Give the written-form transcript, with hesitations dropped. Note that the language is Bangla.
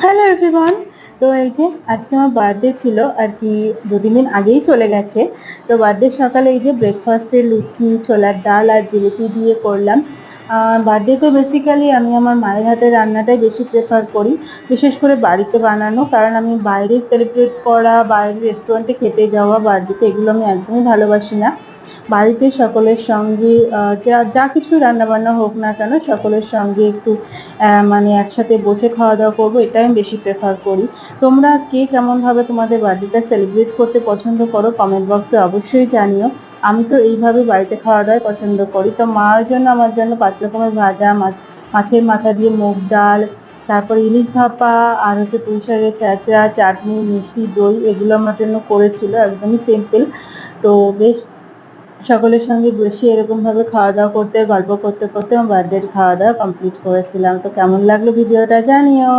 Hello everyone. তো এই যে আজকে আমার বার্থডে ছিল আর কি, 2-3 দিন আগেই চলে গেছে। তো বার্থডে সকালে এই যে ব্রেকফাস্টে লুচি, ছোলার ডাল আর জিলিপি দিয়ে করলাম। বার্থডেতে বেসিক্যালি আমি আমার মায়ের হাতের রান্নাটাই বেশি প্রেফার করি, বিশেষ করে বাড়িতে বানানো। কারণ আমি বাইরে সেলিব্রেট করা, বাইরের রেস্টুরেন্টে খেতে যাওয়া বার্থডেতে এগুলো আমি একদমই ভালোবাসি না। বাড়িতে সকলের সঙ্গে যা কিছু রান্নাবান্না হোক না কেন, সকলের সঙ্গে একটু মানে একসাথে বসে খাওয়া দাওয়া করবো, এটাই আমি বেশি প্রেফার করি। তোমরা কে কেমনভাবে তোমাদের বার্থডেটা সেলিব্রেট করতে পছন্দ করো কমেন্ট বক্সে অবশ্যই জানিও। আমি তো এইভাবে বাড়িতে খাওয়া দাওয়াই পছন্দ করি। তো মার জন্য আমার জন্য 5 রকমের ভাজা, মাছের মাথা দিয়ে মুগ ডাল, তারপর ইলিশ ভাপা, আর হচ্ছে পুঁই শাকের ছেঁচড়া, চাটনি, মিষ্টি, দই, এগুলো আমার জন্য করেছিল, একদমই সিম্পল। তো বেশ সকলের সঙ্গে বসে এরকমভাবে খাওয়া দাওয়া করতে, গল্প করতে করতে আমার বার্থডের খাওয়া দাওয়া কমপ্লিট করেছিলাম। তো কেমন লাগলো ভিডিওটা জানিও।